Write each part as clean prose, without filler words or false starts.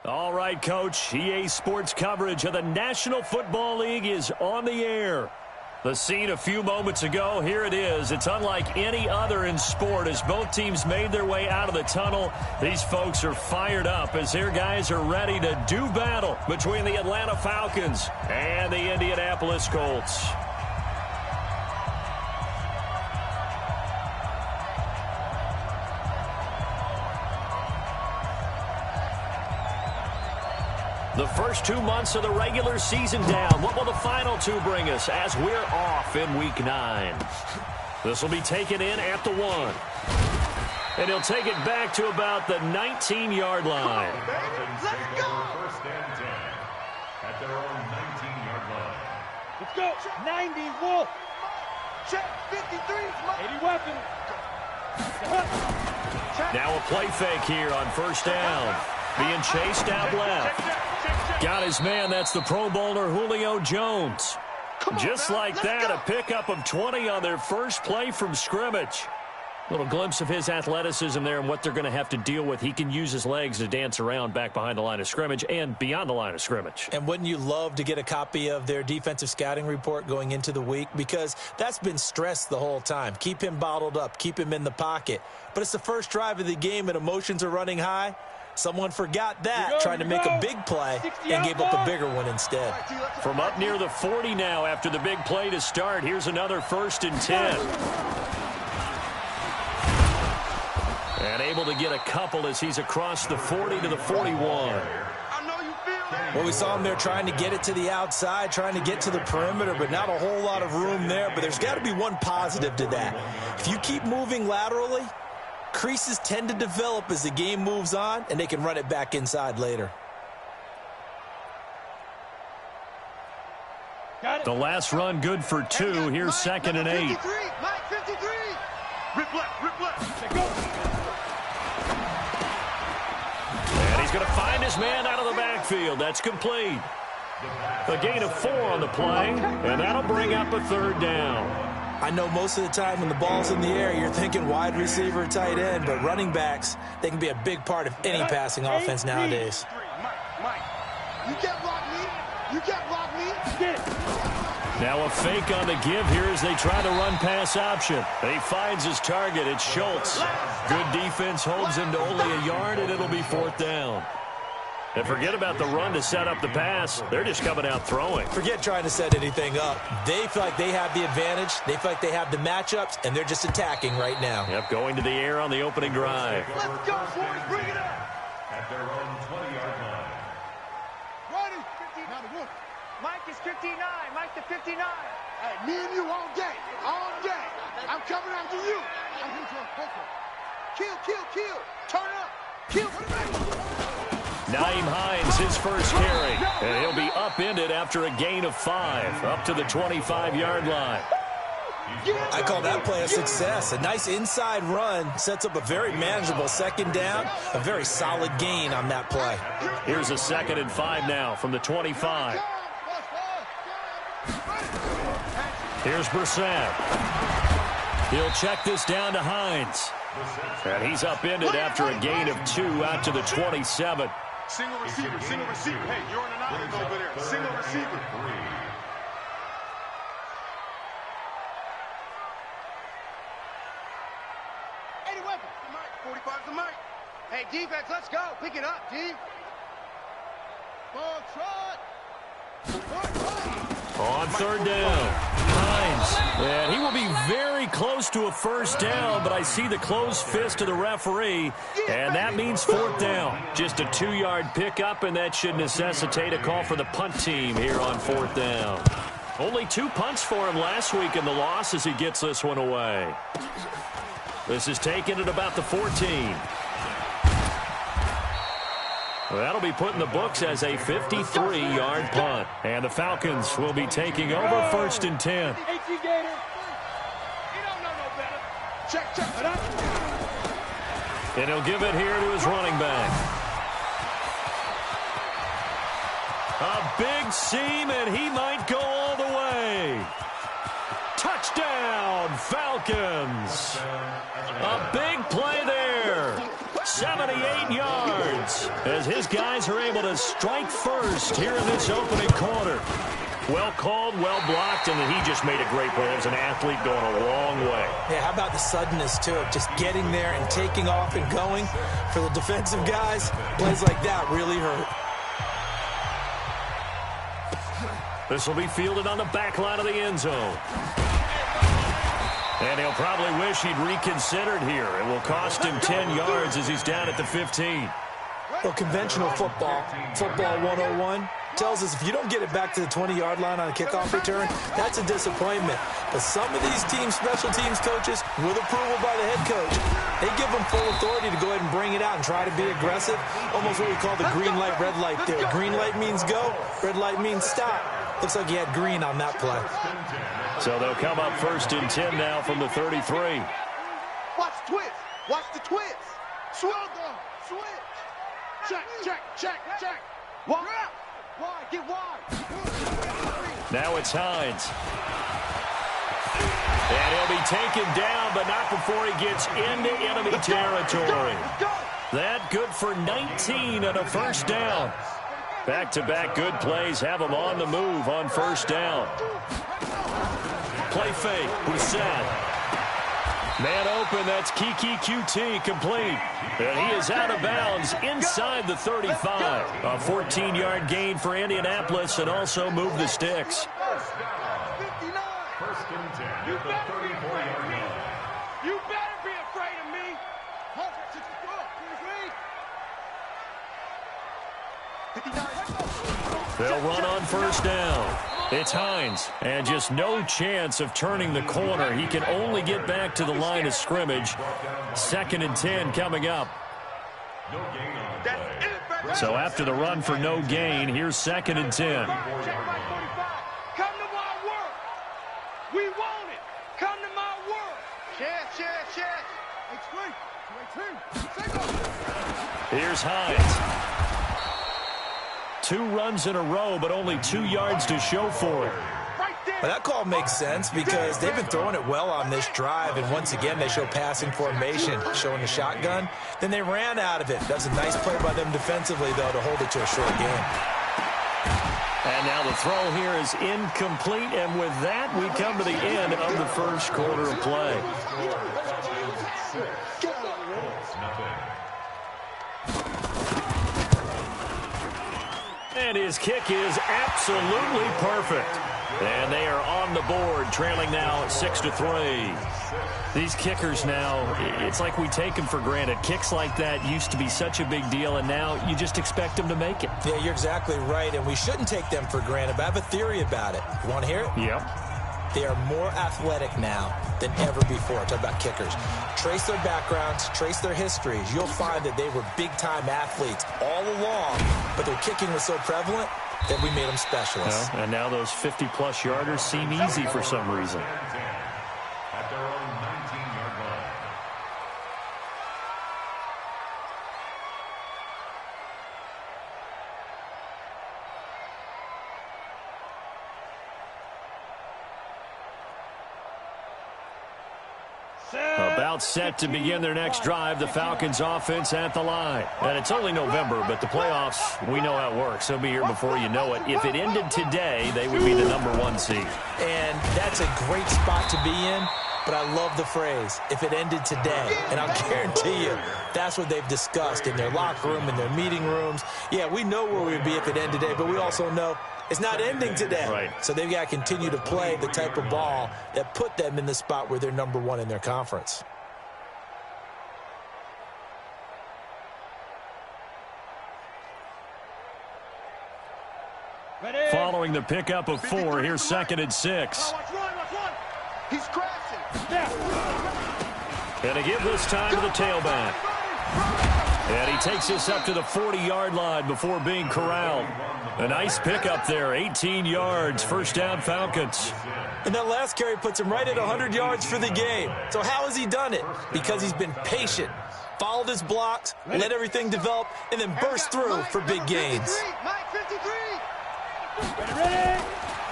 All right, Coach. EA Sports coverage of the National Football League is on the air. The scene a few moments ago, here it is. It's unlike any other in sport as both teams made their way out of the tunnel. These folks are fired up as their guys are ready to do battle between the Atlanta Falcons and the Indianapolis Colts. The first 2 months of the regular season down. What will the final two bring us as we're off in Week 9? This will be taken in at the 1. And he'll take it back to about the 19-yard line. Let's go! First and 10 at their own 19-yard line. Let's go! 90, Wolf! Check! 53, 80 weapon! Now a play fake here on first down. Being chased out left. Got his man. That's the Pro Bowler Julio Jones. Just like that, a pickup of 20 on their first play from scrimmage. Little glimpse of his athleticism there and what they're going to have to deal with. He can use his legs to dance around back behind the line of scrimmage and beyond the line of scrimmage. And wouldn't you love to get a copy of their defensive scouting report going into the week? Because that's been stressed the whole time. Keep him bottled up. Keep him in the pocket. But it's the first drive of the game and emotions are running high. Someone forgot that, trying to make a big play and gave up a bigger one instead. From up near the 40 now after the big play to start, here's another 1st and 10. And able to get a couple as he's across the 40 to the 41. Well, we saw him there trying to get it to the outside, trying to get to the perimeter, but not a whole lot of room there. But there's got to be one positive to that. If you keep moving laterally, creases tend to develop as the game moves on, and they can run it back inside later. The last run good for 2. Here's 2nd and 8. Mike 53. Rip left. And he's going to find his man out of the backfield. That's complete. A gain of 4 on the play, and that'll bring up a 3rd down. I know most of the time when the ball's in the air, you're thinking wide receiver, tight end, but running backs, they can be a big part of any passing offense nowadays. Mike, you can't block me. You can't block me. Now a fake on the give here as they try to run pass option. And he finds his target. It's Schultz. Good defense holds him to only a yard, and it'll be 4th down. And forget about the run to set up the pass. They're just coming out throwing. Forget trying to set anything up. They feel like they have the advantage. They feel like they have the matchups, and they're just attacking right now. Yep, going to the air on the opening drive. Let's go, boys. Bring it up. At their own 20-yard line. Ready? 59. Mike is 59. Mike to 59. Hey, me and you all day. All day. I'm coming after you. I'm here to kill. Turn up. Kill. Naeem Hines, his first carry. And he'll be upended after a gain of 5, up to the 25-yard line. I call that play a success. A nice inside run sets up a very manageable 2nd down, a very solid gain on that play. Here's a 2nd and 5 now from the 25. Here's Brissett. He'll check this down to Hines. And he's upended after a gain of 2 out to the 27. Single receiver. Hey, you're on an island over there. Single receiver. 80 weapons. Mike. 45's the Mike. Hey, defense, let's go. Pick it up, D. Ball trot. On 3rd down, Hines. And he will be very close to a 1st down, but I see the closed fist of the referee, and that means 4th down. Just a 2-yard pickup, and that should necessitate a call for the punt team here on 4th down. Only 2 punts for him last week in the loss as he gets this one away. This is taken at about the 14. That'll be put in the books as a 53-yard punt. And the Falcons will be taking over 1st and 10. Check. And he'll give it here to his running back. A big seam, and he might go all the way. Touchdown, Falcons. A big play there. 78 yards as his guys are able to strike first here in this opening quarter. Well called, well blocked, and he just made a great play. As an athlete going a long way. Yeah, how about the suddenness, too, of just getting there and taking off and going? For the defensive guys, plays like that really hurt. This will be fielded on the back line of the end zone. And he'll probably wish he'd reconsidered here. It will cost him 10 yards as he's down at the 15. Well, conventional football 101, tells us if you don't get it back to the 20-yard line on a kickoff return, that's a disappointment. But some of these teams, special teams coaches, with approval by the head coach, they give them full authority to go ahead and bring it out and try to be aggressive. Almost what we call the green light, red light there. Green light means go, red light means stop. Looks like he had green on that play. So they'll come up 1st and 10 now from the 33. Watch the twist. Watch the twist. Swing. Switch. Check, check, check, check. Wide. Wide. Get wide. Now it's Hines. And he'll be taken down, but not before he gets into enemy territory. That good for 19 and a first down. Back-to-back good plays have him on the move on 1st down. Play fake. Brissett. Man open, that's Kiki QT complete. And he is out of bounds inside the 35. A 14-yard gain for Indianapolis and also move the sticks. 1st and 10 at the 34-yard line. You better be afraid of me. They'll run on 1st down. It's Hines, and just no chance of turning the corner. He can only get back to the line of scrimmage. 2nd and 10 coming up. No gain on the play. So after the run for no gain, here's 2nd and 10. Come to my work. We want it. Come to my work. Check. Here's Hines. 2 runs in a row, but only 2 yards to show for it. Well, that call makes sense because they've been throwing it well on this drive, and once again they show passing formation, showing the shotgun. Then they ran out of it. That's a nice play by them defensively, though, to hold it to a short game. And now the throw here is incomplete, and with that we come to the end of the 1st quarter of play. And his kick is absolutely perfect. And they are on the board, trailing now 6-3. These kickers now, it's like we take them for granted. Kicks like that used to be such a big deal, and now you just expect them to make it. Yeah, you're exactly right, and we shouldn't take them for granted, but I have a theory about it. You want to hear it? Yep. They are more athletic now than ever before. Talk about kickers. Trace their backgrounds, trace their histories. You'll find that they were big-time athletes all along, but their kicking was so prevalent that we made them specialists. Well, and now those 50-plus yarders seem easy for some reason. At their own 19-yard line. About set to begin their next drive, the Falcons offense at the line. And it's only November, but the playoffs, we know how it works. They'll be here before you know it. If it ended today, they would be the #1 seed. And that's a great spot to be in, but I love the phrase, if it ended today. And I'll guarantee you, that's what they've discussed in their locker room, in their meeting rooms. Yeah, we know where we'd be if it ended today, but we also know it's not ending today. Right. So they've got to continue to play the type of ball that put them in the spot where they're #1 in their conference. Following the pickup of 4, here's 2nd and 6. He's crashing. And to give this time to the tailback. And he takes this up to the 40-yard line before being corralled. A nice pickup there, 18 yards, 1st down Falcons. And that last carry puts him right at 100 yards for the game. So how has he done it? Because he's been patient, followed his blocks, let everything develop, and then burst through for big gains.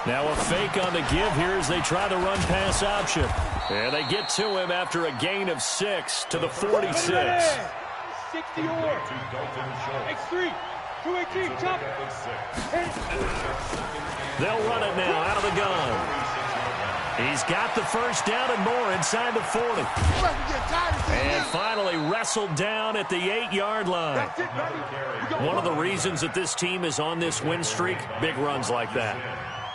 Now a fake on the give here as they try to run pass option. And they get to him after a gain of 6 to the 46. 60 or. X3. 218. Chop. They'll run it now out of the gun. He's got the first down and more inside the 40. And finally wrestled down at the 8-yard line. One of the reasons that this team is on this win streak, big runs like that.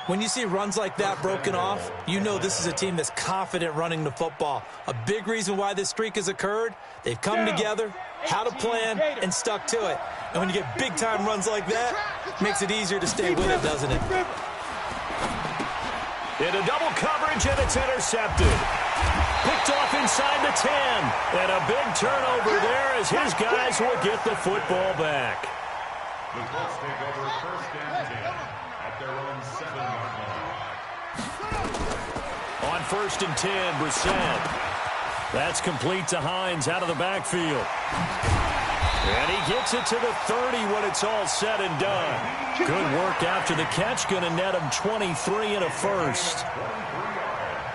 When you see runs like that broken off, you know this is a team that's confident running the football. A big reason why this streak has occurred, they've come together, had a plan, and stuck to it. And when you get big-time runs like that, it makes it easier to stay with it, doesn't it? Into double coverage, and it's intercepted. Picked off inside the 10. And a big turnover there as his guys will get the football back. The Colts take over first and 10 at their own 7-yard line. On first and 10, Brissett. That's complete to Hines out of the backfield. And he gets it to the 30 when it's all said and done. Good work after the catch. Going to net him 23 and a first.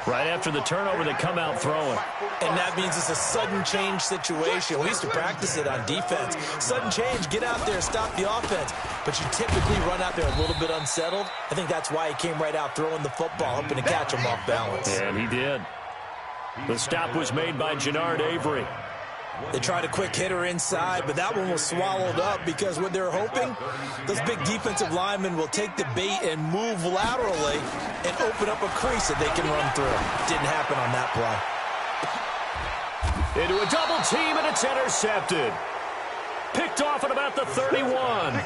Right after the turnover, they come out throwing. And that means it's a sudden change situation. We used to practice it on defense. Sudden change, get out there, stop the offense. But you typically run out there a little bit unsettled. I think that's why he came right out throwing the football, hoping to catch him off balance. And he did. The stop was made by Jannard Avery. They tried a quick hitter inside, but that one was swallowed up because what they're hoping, those big defensive linemen will take the bait and move laterally and open up a crease that they can run through. Didn't happen on that play. Into a double team, and it's intercepted. Picked off at about the 31.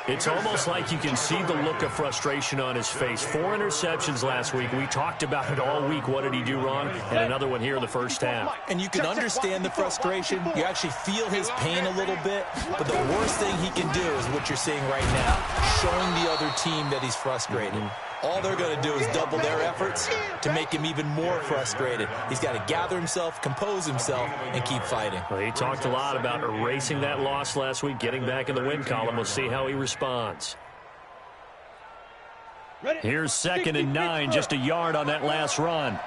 It's almost like you can see the look of frustration on his face. 4 interceptions last week. We talked about it all week. What did he do wrong? And another one here in the first half. And you can understand the frustration. You actually feel his pain a little bit. But the worst thing he can do is what you're seeing right now, showing the other team that he's frustrated. All they're going to do is double their efforts to make him even more frustrated. He's got to gather himself, compose himself, and keep fighting. Well, he talked a lot about erasing that loss last week, getting back in the win column. We'll see how he responds. Here's 2nd and 9, just a yard on that last run.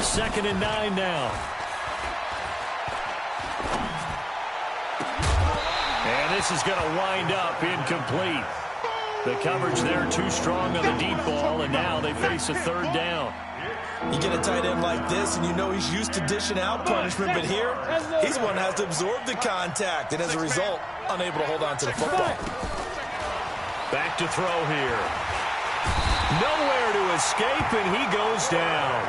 2nd and 9 now. And this is going to wind up incomplete. The coverage there too strong on the deep ball, and now they face a 3rd down. You get a tight end like this, and you know he's used to dishing out punishment, but here, he's the one that has to absorb the contact, and as a result, unable to hold on to the football. Back to throw here. Nowhere to escape, and he goes down.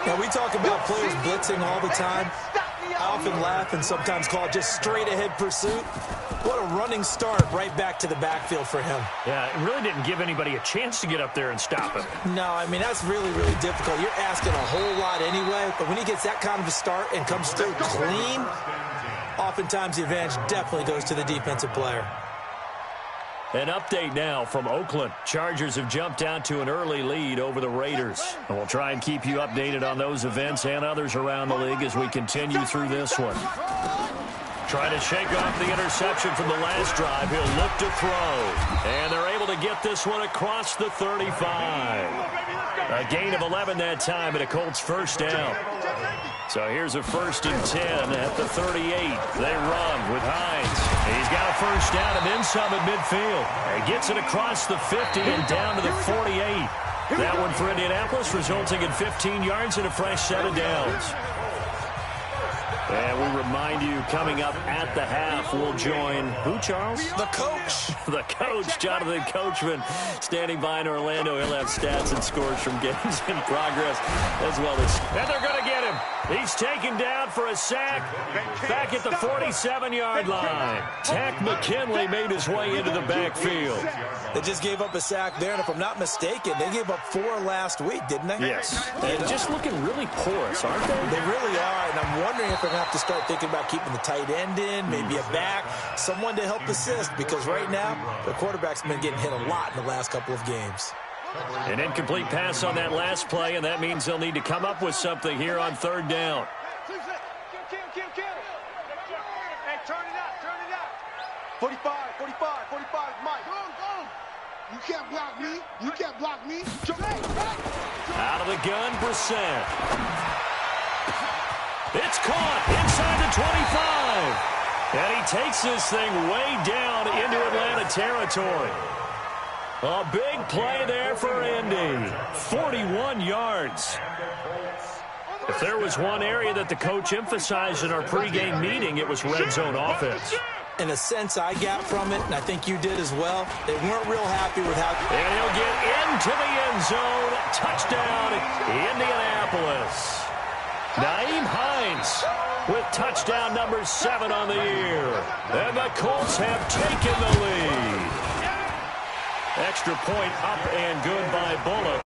Now, we talk about players blitzing all the time. I often laugh and sometimes call it just straight-ahead pursuit. What a running start right back to the backfield for him. Yeah, it really didn't give anybody a chance to get up there and stop him. No, I mean, that's really, really difficult. You're asking a whole lot anyway, but when he gets that kind of a start and comes through clean, oftentimes the advantage definitely goes to the defensive player. An update now from Oakland. Chargers have jumped out to an early lead over the Raiders. And we'll try and keep you updated on those events and others around the league as we continue through this one. Trying to shake off the interception from the last drive. He'll look to throw. And they're able to get this one across the 35. A gain of 11 that time and a Colts first down. So here's a 1st and 10 at the 38. They run with Hines. He's got a first down and then some at midfield. He gets it across the 50 and down to the 48. That one for Indianapolis, resulting in 15 yards and a fresh set of downs. And we remind you, coming up at the half, we'll join who, Charles? The coach. The coach, Jonathan Coachman, standing by in Orlando. He'll have stats and scores from games in progress as well as. And they're going to get him. He's taken down for a sack back at the 47-yard line. Tack McKinley made his way into the backfield. They just gave up a sack there, and if I'm not mistaken, they gave up 4 last week, didn't they? Yes. And just looking really porous, aren't they? They really are, and I'm wondering if they're going to have to start thinking about keeping the tight end in, maybe a back, someone to help assist, because right now, the quarterback's been getting hit a lot in the last couple of games. An incomplete pass on that last play, and that means they'll need to come up with something here on 3rd down. Hey, turn it up. 45, Mike. Go. You can't block me. Out of the gun, Brissett. It's caught inside the 25. And he takes this thing way down into Atlanta territory. A big play there for Indy. 41 yards. If there was one area that the coach emphasized in our pregame meeting, it was red zone offense. In a sense, I got from it, and I think you did as well. They weren't real happy with how... And he'll get into the end zone. Touchdown, Indianapolis. Nyheim Hines with touchdown number 7 on the year. And the Colts have taken the lead. Extra point up and good by Bullock.